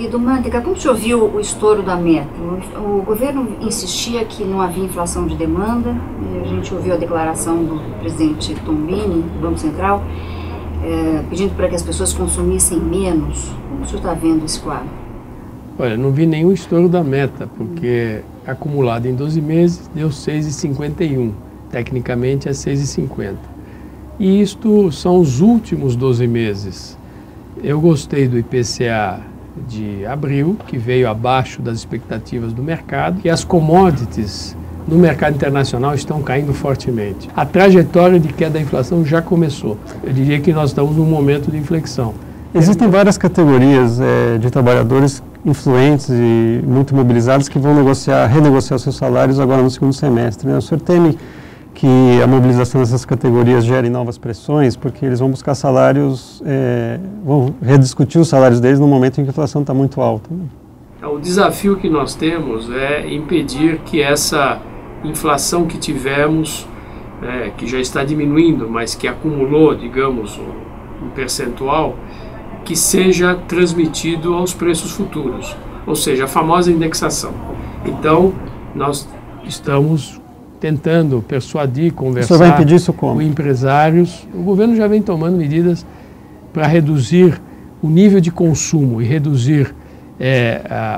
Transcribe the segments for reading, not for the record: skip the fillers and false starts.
Guido Mantega, como o senhor viu o estouro da meta? O governo insistia que não havia inflação de demanda, a gente ouviu a declaração do presidente Tombini, do Banco Central, pedindo para que as pessoas consumissem menos. Como o senhor está vendo esse quadro? Olha, não vi nenhum estouro da meta, porque acumulado em 12 meses deu 6,51, tecnicamente é 6,50. E isto são os últimos 12 meses. Eu gostei do IPCA de abril, que veio abaixo das expectativas do mercado, e as commodities no mercado internacional estão caindo fortemente. A trajetória de queda da inflação já começou. Eu diria que nós estamos num momento de inflexão. Existem várias categorias de trabalhadores influentes e muito mobilizados que vão renegociar seus salários agora no segundo semestre, né? O senhor teme que a mobilização dessas categorias gere novas pressões, porque eles vão buscar salários, vão rediscutir os salários deles no momento em que a inflação está muito alta, né? O desafio que nós temos é impedir que essa inflação que tivemos, que já está diminuindo, mas que acumulou, digamos, um percentual, que seja transmitido aos preços futuros, ou seja, a famosa indexação. Então, nós estamos tentando persuadir, conversar vai impedir isso como? Com empresários. O governo já vem tomando medidas para reduzir o nível de consumo e reduzir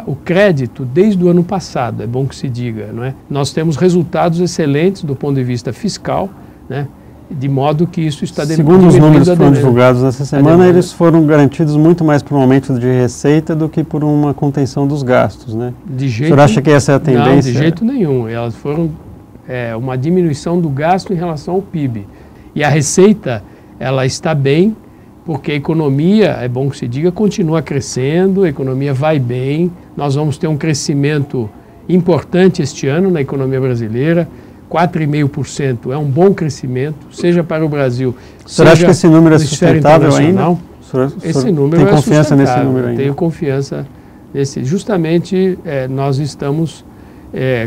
o crédito desde o ano passado, é bom que se diga, não é? Nós temos resultados excelentes do ponto de vista fiscal, né? De modo que isso está diminuindo. Segundo os números que foram divulgados nessa semana, eles foram garantidos muito mais por um aumento de receita do que por uma contenção dos gastos, né? De jeito, o senhor acha que essa é a tendência? Não, de jeito nenhum. Elas foram uma diminuição do gasto em relação ao PIB. E a receita, ela está bem, porque a economia, é bom que se diga, continua crescendo, a economia vai bem, nós vamos ter um crescimento importante este ano na economia brasileira, 4,5% é um bom crescimento, seja para o Brasil, seja acha que esse número é sustentável ainda? Esse número tem confiança nesse número ainda? Tenho confiança nesse. Justamente nós estamos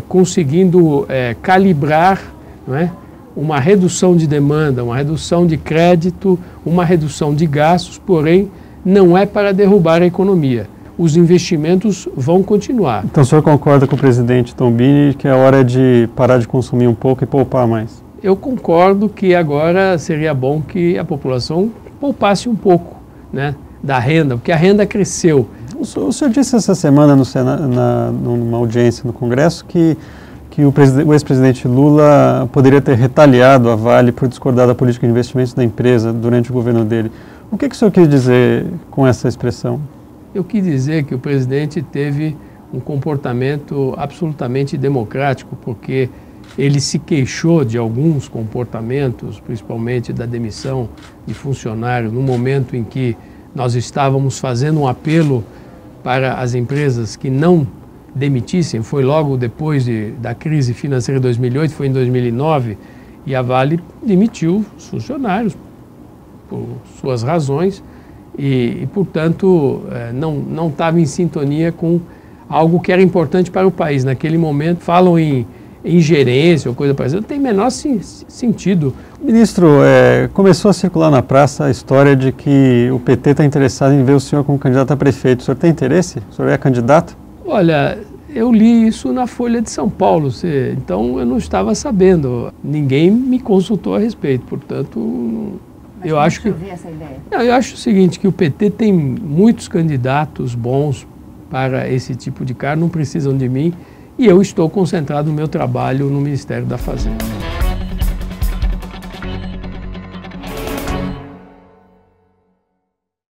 conseguindo calibrar, não é, uma redução de demanda, uma redução de crédito, uma redução de gastos, porém não é para derrubar a economia. Os investimentos vão continuar. Então o senhor concorda com o presidente Tombini que é hora de parar de consumir um pouco e poupar mais? Eu concordo que agora seria bom que a população poupasse um pouco, né, da renda, porque a renda cresceu. O senhor disse essa semana numa audiência no Congresso que o ex-presidente Lula poderia ter retaliado a Vale por discordar da política de investimentos da empresa durante o governo dele. O que o senhor quis dizer com essa expressão? Eu quis dizer que o presidente teve um comportamento absolutamente democrático, porque ele se queixou de alguns comportamentos, principalmente da demissão de funcionários, no momento em que nós estávamos fazendo um apelo para as empresas que não demitissem. Foi logo depois da crise financeira de 2008, foi em 2009, e a Vale demitiu os funcionários por suas razões e portanto, não estava em sintonia com algo que era importante para o país. Naquele momento, falam em ingerência ou coisa parecida, não tem menor sentido. Ministro, começou a circular na praça a história de que o PT está interessado em ver o senhor como candidato a prefeito. O senhor tem interesse? O senhor é candidato? Olha, eu li isso na Folha de São Paulo, então eu não estava sabendo. Ninguém me consultou a respeito, portanto, eu acho que... essa ideia? Não, eu acho o seguinte, que o PT tem muitos candidatos bons para esse tipo de cargo, não precisam de mim, e eu estou concentrado no meu trabalho no Ministério da Fazenda.